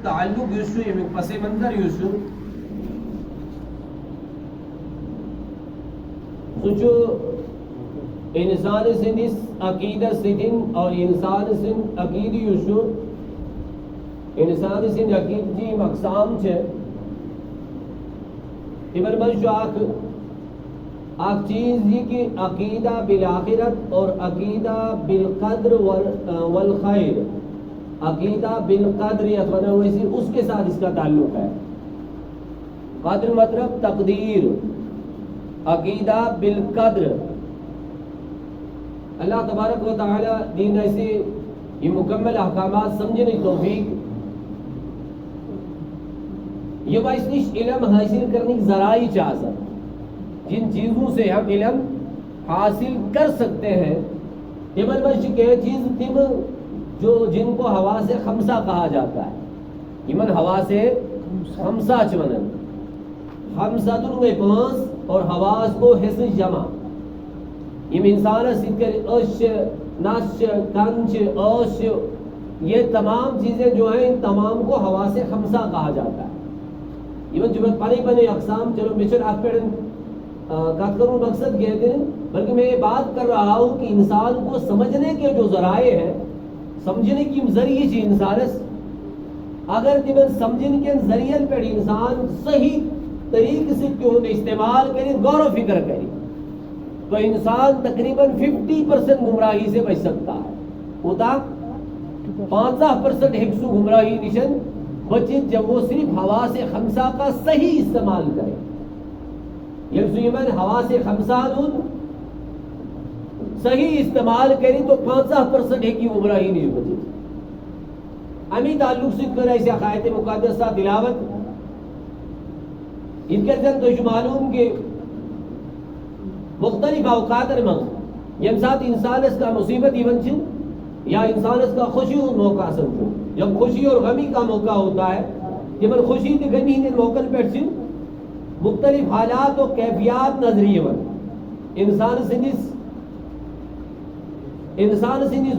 تعلق یوسو یہ پس منظر یوسو سوچو انسان سندس عقیدہ سدن اور انسان سند عقید یوسو انسان سند عقید جی اقسام چھے تمن من اخ چیز یہ کہ عقیدہ بالآخرت اور عقیدہ بالقدر والخیر عقیدہ بالقدر یا ویسی اس کے ساتھ اس کا تعلق ہے. قدر مطلب تقدیر، عقیدہ بالقدر. اللہ تبارک و تعالی دین ایسے یہ مکمل احکامات سمجھنے کی توفیق یہ باعث علم حاصل کرنے کی ذرائع چاہتا جن چیزوں سے ہم علم حاصل کر سکتے ہیں تمن بچ کے چیز تم جو جن کو حواس خمسہ کہا جاتا ہے یمن حواس خمسہ چمن خمسہ میں پانچ اور حواس کو حص جمع یم انسان سکر اش نش کنچ اوش یہ تمام چیزیں جو ہیں ان تمام کو حواس خمسہ کہا جاتا ہے. ایون جو پانی پنے اقسام چلو مشن آپ پیڑن بات کروں مقصد کہتے ہیں بلکہ میں یہ بات کر رہا ہوں کہ انسان کو سمجھنے کے جو ذرائع ہیں سمجھنے کی ذریعے سے انسان اگر تمہیں سمجھنے کے ذریعے پر انسان صحیح طریقے سے کیوں استعمال کرے غور و فکر کرے تو انسان تقریباً 50% گمراہی سے بچ سکتا ہے. ہوتا 50% حفظ گمراہی نشن بچے جب وہ صرف حواس خمسہ کا صحیح استعمال کرے. یمن حواس خمسہ صحیح استعمال کری تو 50% ہے کہ گمراہی نہیں بچے. امی تعلق سے کر ایسے آیت مقدسہ تلاوت ان کے ذن تو معلوم کہ مختلف اوقات میں یم ساتھ انسان اس کا مصیبت ایون چھن یا انسان اس کا خوشی اور موقع سمجھو. جب خوشی اور غمی کا موقع ہوتا ہے جب خوشی تے غمی نے موقع پر چھن مختلف حالات و کیفیات نظریے ون انسان سندس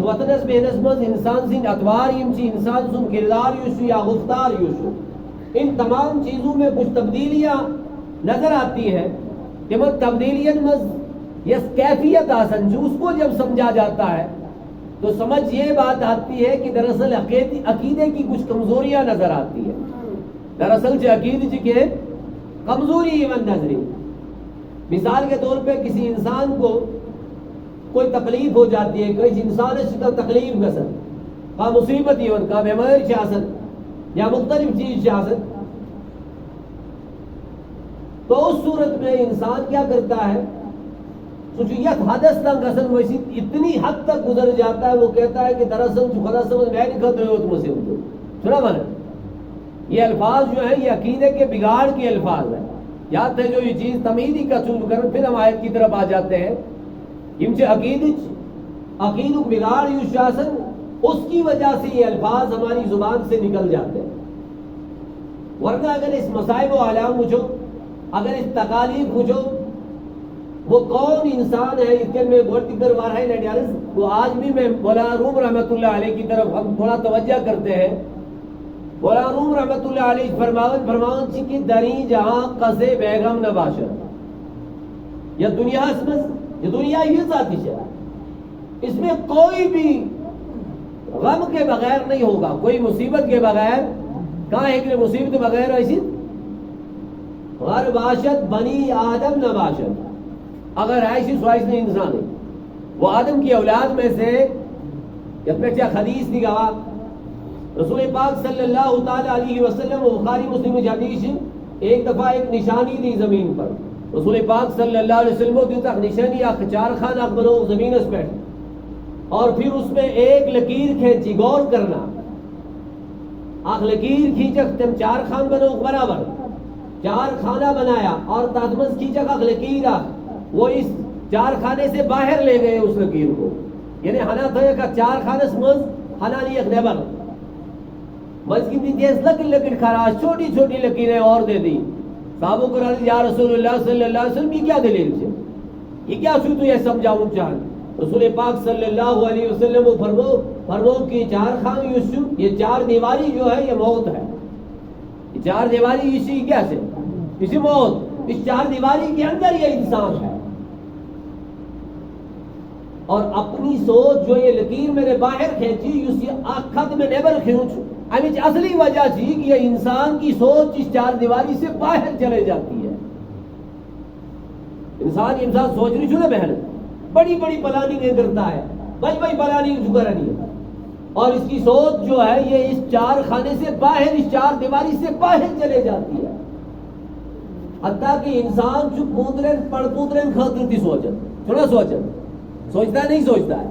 وطنس محنس مز انسان سند اتوار یم چی انسان سن کردار یوشو یا گفتار یوشو ان تمام چیزوں میں کچھ تبدیلیاں نظر آتی ہیں. جب تبدیلیت مز یس کیفیت آسن جو اس کو جب سمجھا جاتا ہے تو سمجھ یہ بات آتی ہے کہ دراصل عقیدے کی کچھ کمزوریاں نظر آتی ہے. دراصل جو عقید جی کے کمزوری ایون نظری مثال کے طور پہ کسی انسان کو کوئی تکلیف ہو جاتی ہے کوئی انسان اس کا تکلیف گسن کا مصیبت ایون کا بیمار شاسن یا مختلف چیز شاسن تو اس صورت میں انسان کیا کرتا ہے سوچیت حدث تک گسن ویسی اتنی حد تک گزر جاتا ہے وہ کہتا ہے کہ دراصل خدا سمجھ میں نہیں کر رہے ہو تم سے سنا مانا یہ الفاظ جو ہیں یہ عقیدے کے بگاڑ کے الفاظ ہیں. یاد ہے جو یہ چیز تمیدی کا چند کر پھر ہم آیت کی طرف آ جاتے ہیں ان سے عقید بگاڑ یو شاسن اس کی وجہ سے یہ الفاظ ہماری زبان سے نکل جاتے ہیں. ورنہ اگر اس مصائب و علام پوچھو اگر اس تکالیف پوچھو وہ کون انسان ہے اس کے میں بہت کر وار ہے وہ آج بھی میں مولانا روم رحمۃ اللہ علیہ کی طرف ہم تھوڑا توجہ کرتے ہیں. مولانا روم رحمۃ اللہ علیہ فرماون چی کی دری جہاں قصے بیگم نباشر یہ دنیا یہ دنیا یہ ذاتی ہے اس میں کوئی بھی غم کے بغیر نہیں ہوگا کوئی مصیبت کے بغیر کہاں ہے کہ مصیبت بغیر ایسی غر باشد بنی آدم نباشد اگر ایسی سوائش نہیں انسان ہے وہ آدم کی اولاد میں سے حدیث دی گواہ رسول پاک صلی اللہ تعالی علیہ وسلم و بخاری مسلم حدیث ایک دفعہ ایک نشانی دی زمین پر رسول پاک صلی اللہ علیہ وسلم دی تک نشانی آخ چار خان آخ بنو زمین اس بیٹھ اور پھر اس میں ایک لکیر کھینچی غور کرنا آخ لکیر کھینچک تم چار خان بنو برابر چار خانہ بنایا اور تازمز کھینچک آخ لکیر آخ وہ اس چار خانے سے باہر لے گئے اس لکیر کو یعنی ہنا تھا کہ چار خانہ سمز ہنا نہیں ایک نیبر مسجد دی جیس لکڑ خراش چھوٹی چھوٹی لکیریں اور دے دی صحابوں کو رضی یا رسول اللہ صلی اللہ علیہ وسلم یہ کیا دلیل سے یہ کیا چھو تو یہ سمجھاؤں چاہن رسول پاک صلی اللہ علیہ وسلم فرمو فرمو کی چار خان یوسف، یہ چار دیواری جو ہے یہ موت ہے. یہ چار دیواری اسی کیا سے؟ اسی موت. اس چار دیواری کے اندر یہ انسان ہے. اور اپنی سوچ جو یہ لکیر میرے باہر کھینچی اسی خط میں نیبر کھینچ امیچ اصلی وجہ تھی کہ یہ انسان کی سوچ اس چار دیواری سے باہر چلے جاتی ہے. انسان سوچ نہیں چھوڑے بہن، بڑی بڑی پلاننگ کرتا ہے، بڑی پلاننگ چکا رہی ہے، اور اس کی سوچ جو ہے یہ اس چار خانے سے باہر، اس چار دیواری سے باہر چلے جاتی ہے. حتیٰ کہ انسان جو پوترین خاطر تھی سوچتا نہیں سوچتا ہے.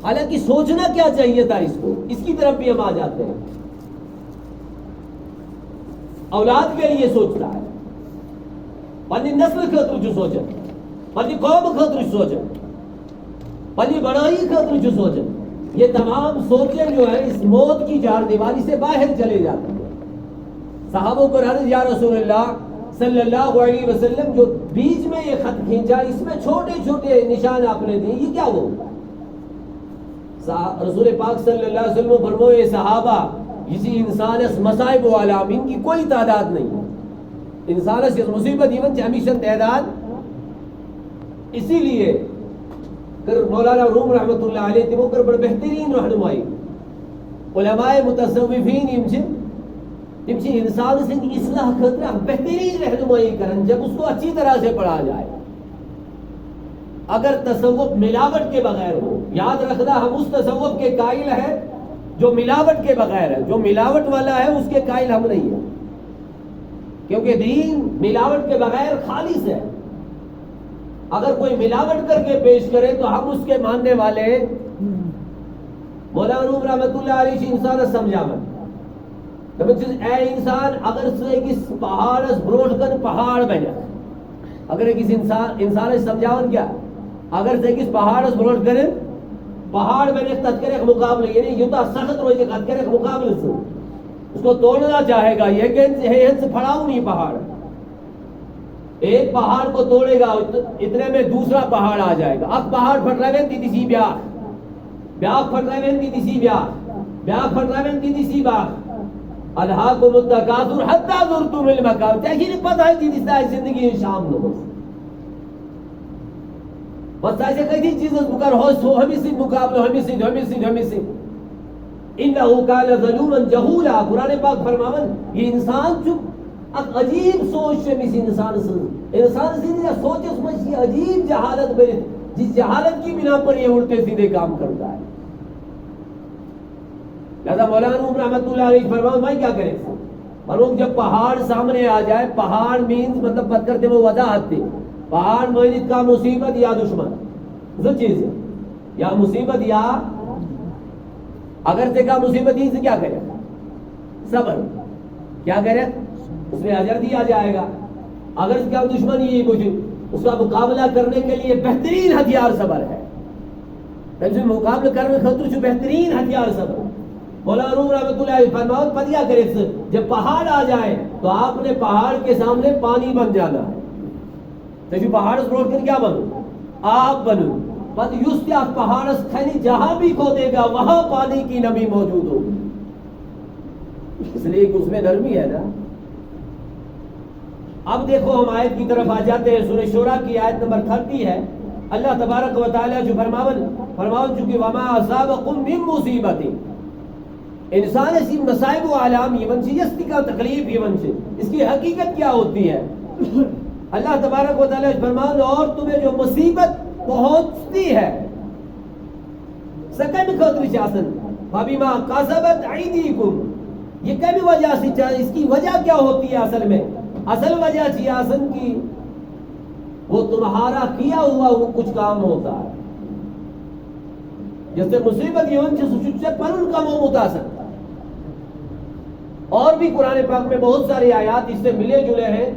حالانکہ سوچنا کیا چاہیے تھا اس کو، اس کی طرف بھی ہم آ جاتے ہیں. اولاد کے لیے سوچتا ہے، پنی نسل خاطر جو سوچے، پنی قوم خاطر سوچے، پنی بڑائی خاطر جو سوچے. یہ تمام سوچیں جو ہے اس موت کی چار دیواری سے باہر چلے جاتی ہیں. صحابوں کو عرض یا رسول اللہ صلی اللہ علیہ وسلم جو بیچ میں یہ خط کھینچا اس میں چھوٹے چھوٹے نشان آپ نے دیے، یہ کیا ہو؟ رسول پاک صلی اللہ علیہ وسلم فرمائے صحابہ اسی انسان اس مصائب و علام ان کی کوئی تعداد نہیں ہے. انسان اس مصیبت ایون سے ہمیشہ تعداد. اسی لیے مولانا روم رحمۃ اللہ علیہ تمو کر بڑا بہترین رہنمائی علماء متصوفین امچی انسان سے اصلاح خطرہ بہترین رہنمائی کرن جب اس کو اچھی طرح سے پڑھا جائے. اگر تصوف ملاوٹ کے بغیر ہو، یاد رکھنا ہم اس تصوف کے قائل ہیں جو ملاوٹ کے بغیر ہے. جو ملاوٹ والا ہے اس کے قائل ہم نہیں ہیں، کیونکہ دین ملاوٹ کے بغیر خالص ہے. اگر کوئی ملاوٹ کر کے پیش کرے تو ہم اس کے ماننے والے. مولانا روم رحمۃ اللہ علیہ سے انسان سمجھا من اے انسان اگر سے کس پہاڑ بروٹ کر پہاڑ بنے، اگر کس انسان سمجھاون کیا اگر سے کس پہاڑ بروٹ کرے پہاڑ بنے تذکر ایک مقابلے، یعنی یوتا سخت روئے تذکر ایک مقابلے سے اس کو توڑنا چاہے گا. یہ کہ سے پھڑاؤ نہیں پہاڑ، ایک پہاڑ کو توڑے گا اتنے میں دوسرا پہاڑ آ جائے گا. اب پہاڑ پھٹ رہے ہیں تیسی بیاخ پھٹ رہے ہیں تیسی بیاخ پھٹ رہے ہیں تیسی باخ. الہاکم التکاثر حتی زرتم المقابر. چاہیے نہیں پتہ ہے تیسی زندگی شام نو بس ایسے کئی چیزیں بکر ہو ہمیں سے مقابلہ ہمیں سے انہو کان ظلوما جہولا. قرآن پاک فرماون یہ انسان چپ عجیب سوچ سے مس انسان سے سوچ اس میں یہ عجیب جہالت بری جس جہالت کی بنا پر یہ الٹے سیدھے کام کرتا ہے. لہذا مولانا روم رحمۃ اللہ علیہ فرماؤں میں کیا کریں فرماؤں جب پہاڑ سامنے آ جائے، پہاڑ مینز مطلب بات کرتے وہ وضاحت تھی. پہاڑ مینز کا مصیبت یا دشمن دو چیز ہے، یا مصیبت یا اگر سے کا مصیبت ہی سے کیا کرے صبر کیا کرے اس میں اجر دیا جائے گا. اگر اس کا دشمن یہ کچھ اس کا مقابلہ کرنے کے لیے بہترین ہتھیار صبر ہے. مقابلہ کرنے خطر جو بہترین ہتھیار صبر. مولانا روم رحمۃ اللہ علیہ فرماؤ پتیا کرے جب پہاڑ آ جائے تو آپ نے پہاڑ کے سامنے پانی بن جانا ہے. تو پہاڑ سے روٹ کر کیا بنو آپ بنو بس یوستی آپ پہاڑ کھینی جہاں بھی کھودے گا وہاں پانی کی نمی موجود ہوگی. اس لیے کہ اس میں نرمی ہے نا. اب دیکھو ہم آیت کی طرف آ جاتے ہیں. سورہ شورى کی آیت نمبر 30 ہے. اللہ تبارک و تعالیٰ جو فرماون چونکہ وما اصابکم من مصیبت انسان ایسی مصائب و علام یمن سے یستی کا تکلیف یمن سے اس کی حقیقت کیا ہوتی ہے. اللہ تبارک و تعالیٰ فرمان اور تمہیں جو مصیبت پہنچتی ہے سکن خطر شاسن فبما کسبت ایدیکم یہ کبھی وجہ سے اس کی وجہ کیا ہوتی ہے اصل وجہ سیاسن کی وہ تمہارا کیا ہوا وہ کچھ کام ہوتا ہے. جیسے مصیبت یمن سے پر ان کا وہ متاثر. اور بھی قرآن پاک میں بہت سارے آیات اس سے ملے جلے ہیں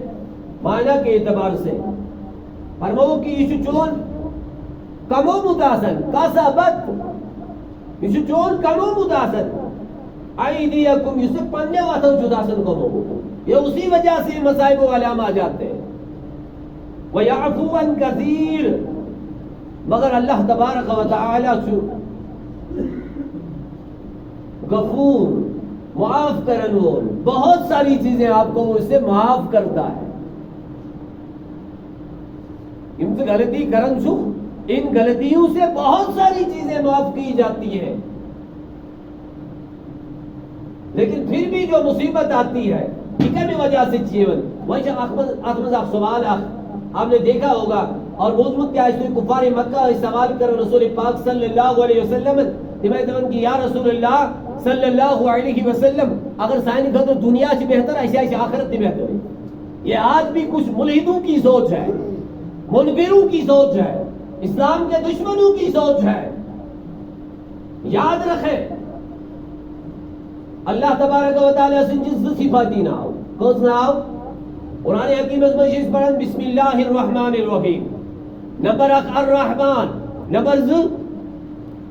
معنی کے اعتبار سے. فرماؤ کہ یہ چون کمو متاثر کاسبت یہ چون کمو متاثر ایدیکم یہ سے پنجے واتو جداسن کو یہ اسی وجہ سے مصائب و علام آ جاتے ہیں. وَيَعْفُو عَنْ كَثِيرٍ مگر اللہ تبارک و تعالی غفور معاف کرن وول، بہت ساری چیزیں آپ کو اس سے معاف کرتا ہے. ان سے غلطی کرن چھو، ان غلطیوں سے بہت ساری چیزیں معاف کی جاتی ہیں. لیکن پھر بھی جو مصیبت آتی ہے کمی وجہ سے جیون وجہ احمد سوال آپ نے دیکھا ہوگا اور مضبوط کیا اس کفار مکہ سوال کر رسول پاک صلی اللہ علیہ وسلم تمہیں کہ یا رسول اللہ صلی اللہ علیہ وسلم اگر سائن خطر دنیا سے بہتر ایسے آخرت سے بہتر ہے. یہ آج بھی کچھ ملحدوں کی سوچ ہے، منکروں کی سوچ ہے، اسلام کے دشمنوں کی سوچ ہے. یاد رکھیں اللہ تبارک و تعالیٰ سے جس صفاتی نہ ہو کون نہ ہو. قرآن حکیم اس مجلس پڑھیں بسم اللہ الرحمن الرحیم. نمبر اک الرحمن، نمبر ز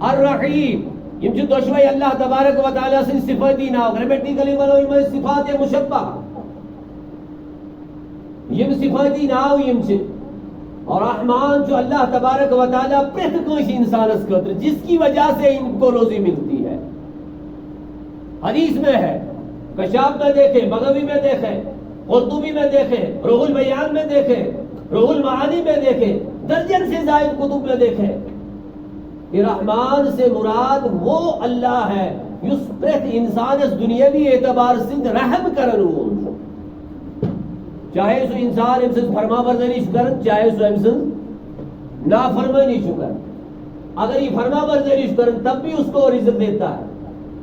الرحیم. یم چھ دشوئی اللہ تبارک و تعالیٰ سے صفاتی نہ ہو. گرمیٹیکلی ونو یم صفات مشبہ یم صفاتی نہ ہو یم چھ. اور رحمان جو اللہ تبارک و تعالیٰ پرت کوئی انسان اس خاطر جس کی وجہ سے ان کو روزی ملتی ہے. حدیث میں ہے، کشاف میں دیکھیں، بغوی میں دیکھیں، قرطبی میں دیکھیں، روح البیان میں دیکھیں، روح المعانی میں دیکھیں، درجن سے زائد کتب میں دیکھیں کہ رحمان سے مراد وہ اللہ ہے جس پرت انسان اس دنیاوی اعتبار سے رحم کرن ہو. چاہے سو انسان ہم سے فرما برداری شکر، چاہے سو ہم سے نافرمانی شکر. اگر یہ فرما برداری شکر تب بھی اس کو رزق دیتا ہے.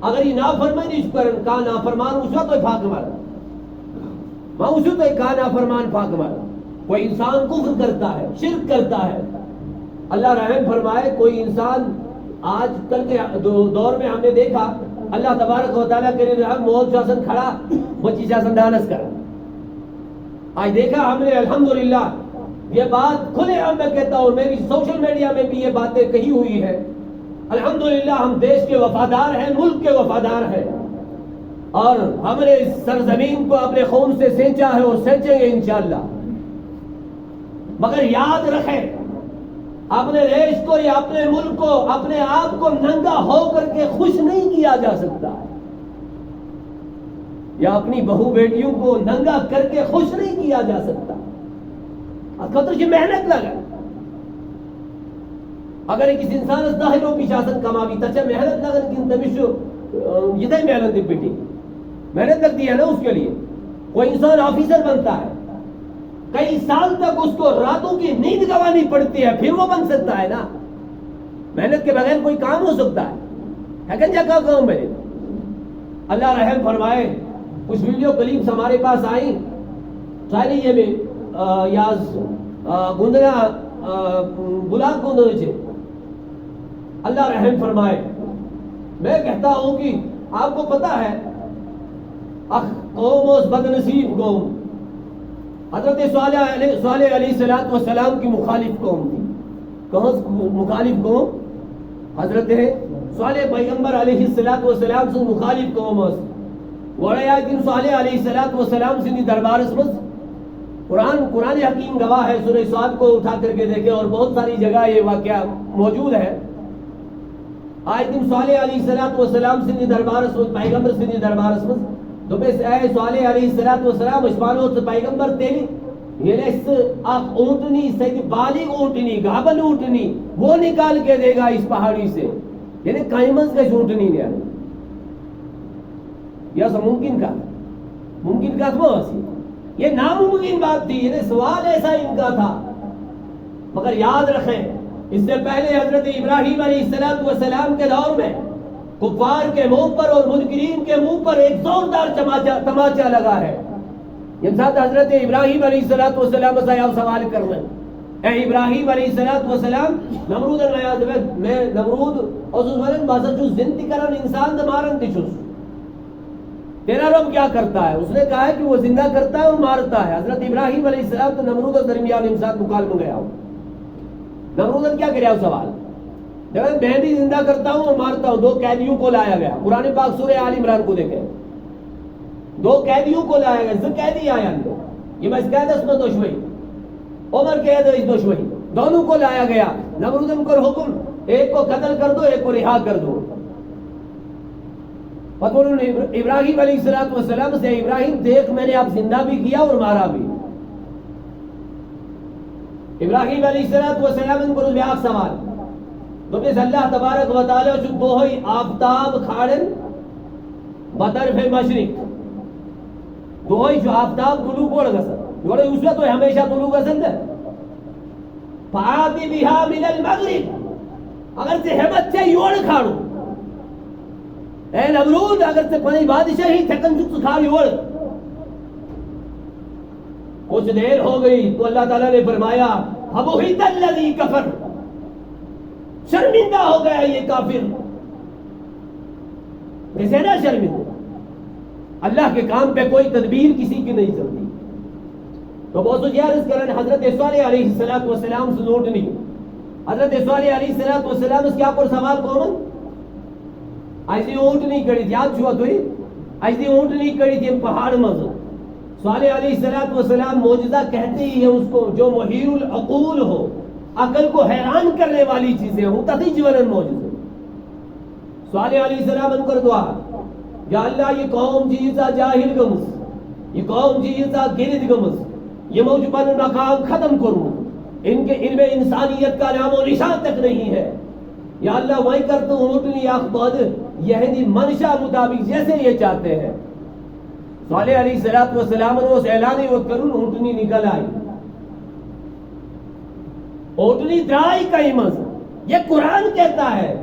اگر یہ نافرمانی شکر کا نافرمان اس وقت پھاک مارا ماں اس وقت کا نافرمان پھاک مارا. کوئی انسان کفر کرتا ہے، شرک کرتا ہے، اللہ رحم فرمائے. کوئی انسان آج کل کے دور میں ہم نے دیکھا اللہ تبارک و تعالیٰ کے رحم مول شاسن کھڑا بچی شاسن ڈانس کر. آج دیکھا ہم نے الحمدللہ یہ بات کھلے عام میں کہتا ہوں، میری سوشل میڈیا میں بھی یہ باتیں کہی ہوئی ہے. الحمدللہ ہم دیش کے وفادار ہیں، ملک کے وفادار ہیں اور ہم نے اس سرزمین کو اپنے خون سے سینچا ہے اور سینچیں گے انشاءاللہ. مگر یاد رکھیں اپنے دیش کو یا اپنے ملک کو اپنے آپ کو ننگا ہو کر کے خوش نہیں کیا جا سکتا ہے، یا اپنی بہو بیٹیوں کو ننگا کر کے خوش نہیں کیا جا سکتا. خطر کی محنت لگا. اگر ایک انسان اس داہروں کی شاسن کماوی تچا محنت لگن کن تمشو یہ دے محنت دی بیٹی محنت لگتی ہے نا اس کے لیے. کوئی انسان آفیسر بنتا ہے، کئی سال تک اس کو راتوں کی نیند گوانی پڑتی ہے، پھر وہ بن سکتا ہے نا. محنت کے بغیر کوئی کام ہو سکتا ہے کہ کیا کام ہے. اللہ رحم فرمائے. کچھ ویڈیو کلپس ہمارے پاس آئیں شاید یہ میں یاز گندنا بلاک گندن چھے. اللہ رحم فرمائے. میں کہتا ہوں کہ آپ کو پتا ہے قوم اس بدنصیب قوم حضرت صالح علیہ السلام کی مخالف قوم تھی. کون مخالف قوم؟ حضرت صالح پیغمبر علیہ السلام سے مخالف قوم اس وڑے آئے صالح علیہ السلام سے دربار اسمس قرآن حکیم گواہ ہے. سورہ صاد کو اٹھا کر کے دیکھیں اور بہت ساری جگہ یہ واقعہ موجود ہے. آج دن صالح علیہ السلام سے دربار اسمس پیغمبر سے دربار اسمس تو بس اے صالح علیہ السلام اسمانو سے پیغمبر تیلی یہ لیس آخ اونٹنی سید بالغ اونٹنی گابل اونٹنی وہ نکال کے دے گا اس پہاڑی سے. یعنی قائمز کا اونٹنی نہیں آنے یا سا ممکن کا تھا یہ ناممکن بات تھی. یعنی سوال ایسا ان کا تھا. مگر یاد رکھیں اس سے پہلے حضرت ابراہیم علیہ السلام کے دور میں کفار کے منہ پر اور منکرین کے منہ پر ایک زوردار تماچا لگا ہے. یہ ساتھ حضرت ابراہیم علیہ السلام سے سوال کرنا اے ابراہیم علیہ السلام نمرود میں نمرود اور بازر جو زندگی کرن انسان دمارن تیچوس تیرا رب کیا کرتا ہے؟ اس نے کہا ہے کہ وہ زندہ کرتا ہے اور مارتا ہے. حضرت ابراہیم علیہ السلام تو نمرود درمیان انسان مکالمہ گیا ہوں. نمرود کیا کریا سوال میں بھی زندہ کرتا ہوں اور مارتا ہوں. دو قیدیوں کو لایا گیا. قرآن پاک سورہ آل عمران کو دیکھیں. دو قیدیوں کو لایا گیا. دو قیدی آیا یہ بس قید اس میں دشوئی عمر قید اس دشوئی دونوں کو لایا گیا. نمرود کو حکم ایک کو قتل کر دو ایک کو رہا کر دو. فقول ابراہیم علیہ السلام سے ابراہیم دیکھ میں نے آپ زندہ بھی کیا اور مارا بھی. ابراہیم علیہ السلام کو بیاق سوال دوپس اللہ تبارک و تعالی چھ دوہی آفتاب کھاڑن بطرف مشرق دوہی چھ آفتاب طلوع کوڑ گسن یوڑے اس تو ہمیشہ طلوع گسن دے فآتی بہا من المغرب اگر سے ہمت سے یوڑ کھاڑو اے نمرود اگر سے پنی بادشاہی تھکن چک کھاڑ یوڑ. کچھ دیر ہو گئی تو اللہ تعالیٰ نے فرمایا فبہت الذی کفر شرمندہ ہو گیا یہ کافر. کیسے نا شرمندہ اللہ کے کام پہ کوئی تدبیر کسی کی نہیں چلتی. تو بہت سے عرض کریں حضرت صالح علیہ السلام سے نوٹ نہیں. حضرت صالح علیہ السلام اس کیا پر سوال کومن ایسی اونٹ نہیں کری تھی یاد چھوا توئی ایسی اونٹ نہیں کری تھی پہاڑ مزو. صالح علیہ السلام معجزہ کہتے ہی ہے اس کو جو محیر العقول ہو عقل کو حیران کرنے والی چیزیں ہوں تھی جیون معجزہ. صالح علیہ السلام ان کر دعا یا اللہ یہ قوم جیزا جاہل گمس یہ قوم جیزا گرد گمس یہ موجود مقام ختم کروں ان میں انسانیت کا نام و نشان تک نہیں ہے. یا اللہ وہی کرتا ہوں اونٹنی اخباد یہی منشا مطابق جیسے یہ چاہتے ہیں. صالح علیہ السلام نے اس اعلان وقت کروں اونٹنی نکل آئی. اونٹنی درائی کا ایمز یہ قرآن کہتا ہے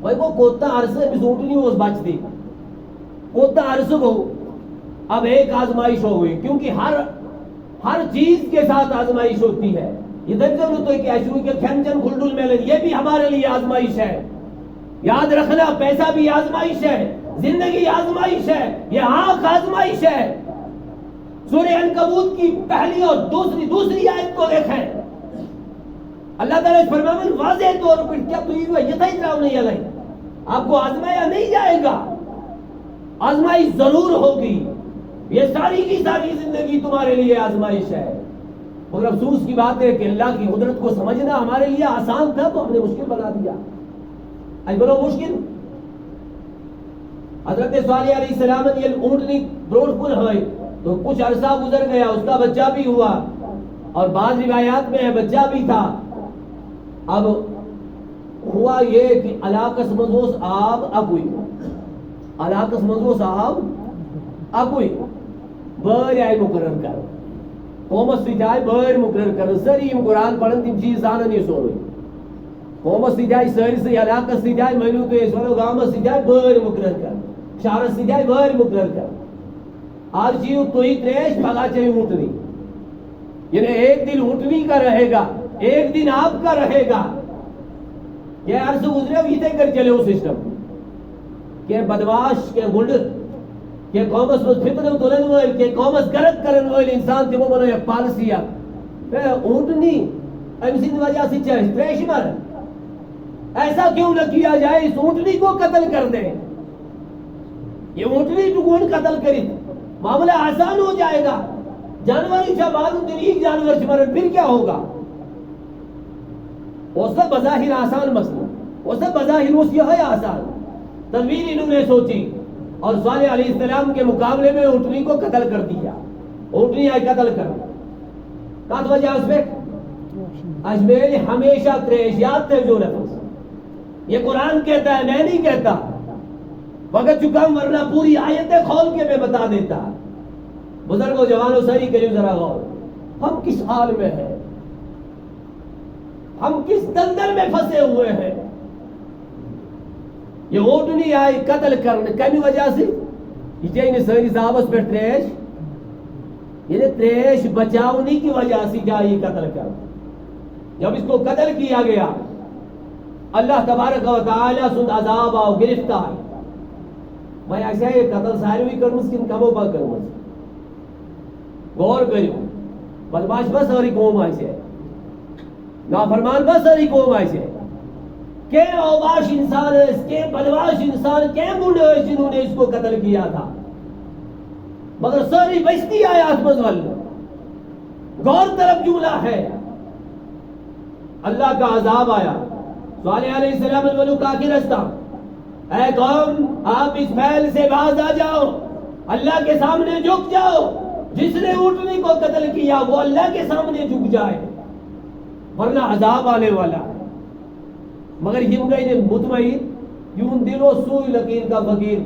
بھائی وہ کوتا عرصے بھی اونٹنی اس بچ دی کوتا عرصے کو اب ایک آزمائش ہو گئی کیونکہ ہر چیز کے ساتھ آزمائش ہوتی ہے. یہ دنجن تو کیا شروع کے کھنجن کھلڈل میں یہ بھی ہمارے لیے آزمائش ہے. یاد رکھنا پیسہ بھی آزمائش ہے زندگی آزمائش ہے یہ آنکھ آزمائش ہے. سورہ عنکبوت کی پہلی اور دوسری آیت کو دیکھیں اللہ تعالیٰ فرمایا واضح طور پر کیا تو یہ تھا اتراؤ نہیں علیہ آپ کو آزمایا نہیں جائے گا آزمائش ضرور ہوگی. یہ ساری کی ساری زندگی تمہارے لیے آزمائش ہے. مگر افسوس کی بات ہے کہ اللہ کی قدرت کو سمجھنا ہمارے لیے آسان تھا تو ہم نے مشکل بنا دیا. آج بولو مشکل. حضرت صالح علیہ السلام نے یہ اونٹنی بروڈ پر ہوئی تو کچھ عرصہ گزر گیا اس کا بچہ بھی ہوا اور بعض روایات میں بچہ بھی تھا. اب ہوا یہ کہ علاقس مزوس آب اگوئی علاقس مزوس آب اگوئی بر آئی مقرر کر قومس سی جائے بر مقرر کر سری قرآن پڑھن تم چیز زانن یہ سوئی قومس سی جائے سری سے علاقس سی جائے مینو تو یہ سوئی گامس سی جائے بر مقرر کر شہرس سی جائے بر مقرر کر. آج جیو تو ہی تریش بھگا چاہیے اونٹنی یعنی ایک دن اونٹنی کا رہے گا ایک دن آپ کا رہے گا. یہ عرص گزرے ہوئی کر چلے ہو سسٹم کہ بدماش کے گنڈ کہ قومس میں فتنے تولن ہوئے کہ قومس گرد کرن ہوئے انسان تیمو بنو یک پالسیا پہ اونٹنی امسی وجہ سے چاہیے تریش مر ایسا کیوں نہ کیا جائے اس اونٹنی کو قتل کر دیں. یہ اونٹنی تو کون قتل کری معاملہ آسان ہو جائے گا. جانور اچھا معلوم دن ایک جانور چمرن پھر کیا ہوگا. وہ سب بظاہر آسان مسئلہ وہ سب بظاہر اس یہ ہے آسان تدبیر انہوں نے سوچی اور صالح علیہ السلام کے مقابلے میں اونٹنی کو قتل کر دیا. اونٹنی آئی قتل کر کہاں وجہ اس میں اجمیل ہمیشہ تریش یاد تھے جو لفظ یہ قرآن کہتا ہے میں نہیں کہتا وقت چکا ورنہ پوری آیتیں کھول کے میں بتا دیتا. بزرگوں جوانوں سری کریو ذرا غور ہم کس حال میں ہیں ہم کس دلدل میں پھنسے ہوئے ہیں. یہ اونٹنی آئی قتل کرنے کمی وجہ سے یہ چاہیے سری صاحبس پر تریش یہ تریش بچاؤنی کی وجہ سے جائے قتل کر. جب اس کو قتل کیا گیا اللہ تبارک و تعالی سن عذاب آؤ گرفتار میں ایسا یہ قتل ساروی کرمس کن کمو با کرمس غور کریو بدماش بس ساری قوم ایسے نافرمان بس ساری قوم ایسے کہ اوباش انسان ہے اس کے بدماش انسان کے منڈے ہوئے جنہوں نے اس کو قتل کیا تھا مگر ساری بستی آیات مزول غور طرف جملہ ہے. اللہ کا عذاب آیا صالح علیہ السلام الملوک آخر رستہ اے قوم آپ اس فعل سے باز آ جاؤ، اللہ کے سامنے جھک جاؤ. جس نے اونٹنی کو قتل کیا وہ اللہ کے سامنے جھک جائے، ورنہ عذاب آنے والا ہے. مگر یم گئی مطمئن یون دل و سوئی لکیر کا فقیر.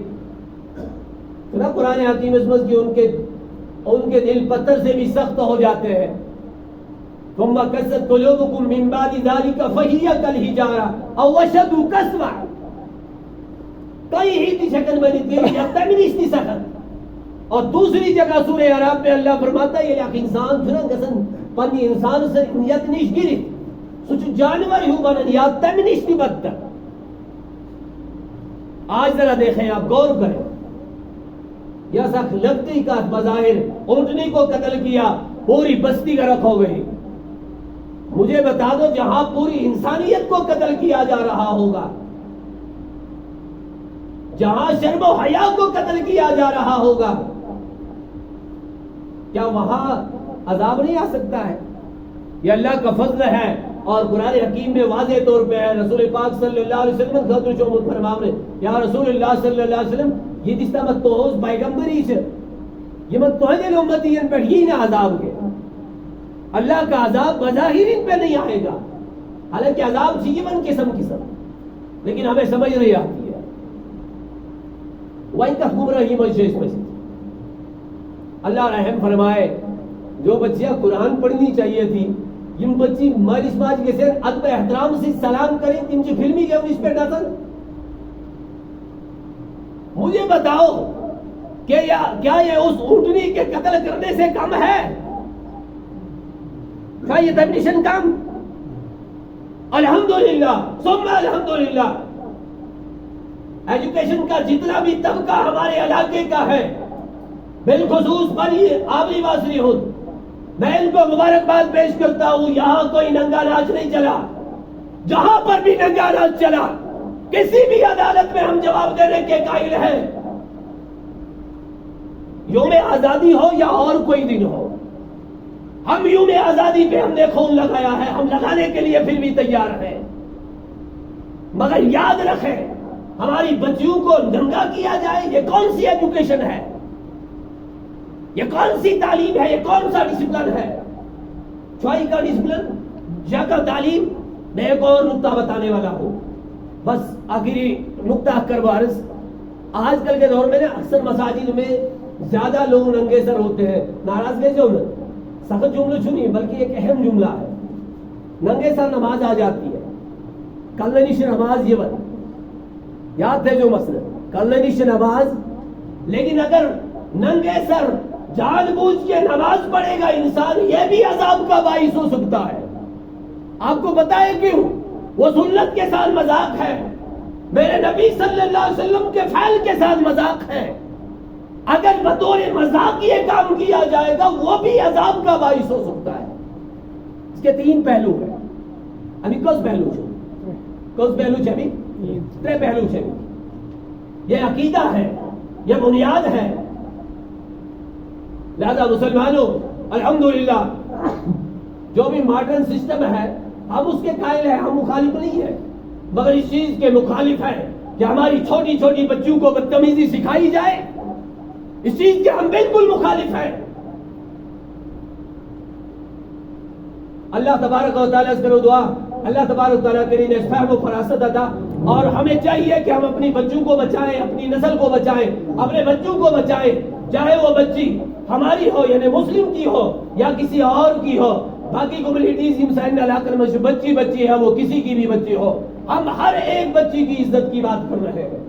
نا قرآن حکیم عظمت کی ان کے دل پتھر سے بھی سخت ہو جاتے ہیں. ثم قست قلوبكم من بعد ذلك فهي كالحجارة او اشد قسوة. کئی ہی شکل میں نہیں تھی سخت. اور دوسری جگہ سورہ اعراف میں اللہ فرماتا ہے یہ انسان گسن پنی انسان سے نیت نیش گیری سوچ جانور ہوں بنن یا تمنیش نہیں بدتر. آج ذرا دیکھیں آپ غور کریں، یا سخت لگتی کا مظاہر اونٹنی کو قتل کیا پوری بستی کا رکھ ہو گئی. مجھے بتا دو جہاں پوری انسانیت کو قتل کیا جا رہا ہوگا، جہاں شرم و حیا کو قتل کیا جا رہا ہوگا، کیا وہاں عذاب نہیں آ سکتا ہے؟ یہ اللہ کا فضل ہے. اور قرآن حکیم میں واضح طور پہ ہے. رسول پاک صلی اللہ علیہ وسلم خطر چومت فرماؤنے یا رسول اللہ صلی اللہ علیہ وسلم یہ جستا مت توہوز پیغمبری سے یہ مت توہدل امتین پر ہی نہ عذاب کے. اللہ کا عذاب بظاہرین پہ نہیں آئے گا، حالانکہ عذاب جیون قسم لیکن ہمیں سمجھ نہیں آتی ہے. وہی تحکم رہی مسجد. اللہ رحم فرمائے. جو بچیاں قرآن پڑھنی چاہیے تھی یم بچی مالس ماج کے سر ادب احترام سے سلام کریں تم جو فلمی گئے اس پہ ڈاتن. مجھے بتاؤ کہ کیا یہ اس اونٹنی کے قتل کرنے سے کم ہے؟ کیا یہ ڈیفینیشن کم؟ الحمدللہ ثم الحمدللہ ایجوکیشن کا جتنا بھی طبقہ ہمارے علاقے کا ہے بالخصوص پر یہ آبی واسری ہو، میں ان کو مبارکباد پیش کرتا ہوں. یہاں کوئی ننگا ناچ نہیں چلا. جہاں پر بھی ننگا ناچ چلا کسی بھی عدالت میں ہم جواب دینے کے قائل ہیں. یوم آزادی ہو یا اور کوئی دن ہو، ہم یوم آزادی پہ ہم نے خون لگایا ہے، ہم لگانے کے لیے پھر بھی تیار ہیں. مگر یاد رکھیں ہماری بچیوں کو ننگا کیا جائے یہ کون سی ایجوکیشن ہے؟ یہ کون سی تعلیم ہے؟ یہ کون سا ڈسپلن ہے؟ چوئی کا ڈسپلن یا کا تعلیم؟ میں ایک اور نقطہ بتانے والا ہوں، بس آخری نقطہ کر وارث. آج کل کے دور میں نا اکثر مساجد میں زیادہ لوگ ننگے سر ہوتے ہیں. ناراض نہیں جو سخت جملہ چنی بلکہ ایک اہم جملہ ہے. ننگے سر نماز آ جاتی ہے، کل نش نماز یہ یاد ہے جو مسئلہ کل نش نماز. لیکن اگر ننگے سر جان بوجھ کے نماز پڑھے گا انسان یہ بھی عذاب کا باعث ہو سکتا ہے. آپ کو بتائے کیوں؟ وہ سنت کے ساتھ مذاق ہے، میرے نبی صلی اللہ علیہ وسلم کے فعل کے ساتھ مذاق ہے. اگر بطور مذاق یہ کام کیا جائے گا وہ بھی عذاب کا باعث ہو سکتا ہے. اس کے تین پہلو ہیں. ابھی کس پہلو ابھی ترے پہلو ہے. یہ عقیدہ ہے، یہ بنیاد ہے. لہذا مسلمانوں الحمدللہ جو بھی ماڈرن سسٹم ہے ہم اس کے قائل ہیں، ہم مخالف نہیں ہیں، مگر اس چیز کے مخالف ہیں کہ ہماری چھوٹی چھوٹی بچیوں کو بدتمیزی سکھائی جائے. اس چیز کے ہم بالکل مخالف ہیں. اللہ تبارک و تعالیٰ سے کرو دعا اللہ تبارک و تعالیٰ کریں اس فہم و فراست عطا. اور ہمیں چاہیے کہ ہم اپنی بچوں کو بچائیں، اپنی نسل کو بچائیں، اپنے بچوں کو بچائیں، چاہے وہ بچی ہماری ہو یعنی مسلم کی ہو یا کسی اور کی ہو. باقی کمیونٹیز مسائل علاقے میں جو بچی ہے وہ کسی کی بھی بچی ہو، ہم ہر ایک بچی کی عزت کی بات کر رہے ہیں.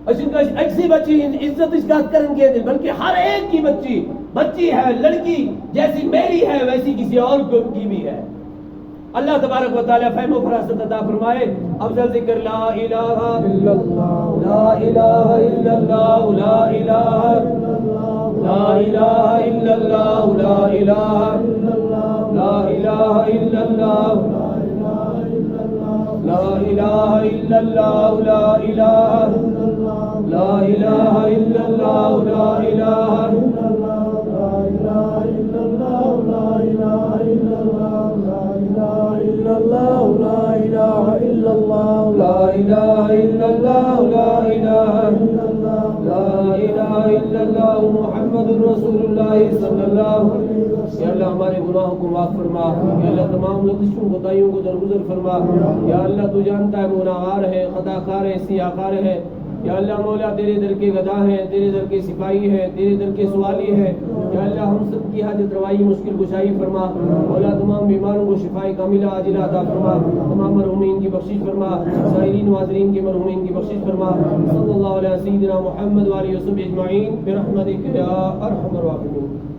ایسی بچی عزت اس بات کریں گے بلکہ ہر ایک کی بچی ہے، لڑکی جیسی میری ہے ویسی کسی اور کی بھی ہے. اللہ تبارک و تعالیٰ فہم و فراست عطا فرمائے. افضل ذکر لا الہ الا اللہ، لا الہ الا اللہ، لا الہ لا الہ الا اللہ، لا الہ لا الہ الا اللہ، لا الہ الا اللہ، لا الہ لا الہ الا اللہ، لا الہ لا الہ الا اللہ، لا الہ الا اللہ، لا محمد رسول اللہ صلی اللہ علیہ وسلم. یا اللہ ہمارے گناہوں کو معاف فرما. یا اللہ تمام لغزشوں کوتاہیوں کو درگزر فرما. یا اللہ تو جانتا ہے گناہگار ہے, خطا کار ہے, سیاہ کار ہے. یا اللہ مولا تیرے در کے گدا ہیں, تیرے در کے سپاہی ہیں, تیرے در کے سوالی ہیں. یا اللہ ہم سب کی حاجت روائی مشکل کشائی فرما. مولا تمام بیماروں کو شفاء کاملہ عاجلہ عطا فرما. تمام مرحومین کی بخشش فرما. سائرین ناظرین کے مرحومین کی بخشش فرما. صلی اللہ علیہ سیدنا محمد وآلہ وصحبہ اجمعین برحمتک یا ارحم الراحمین.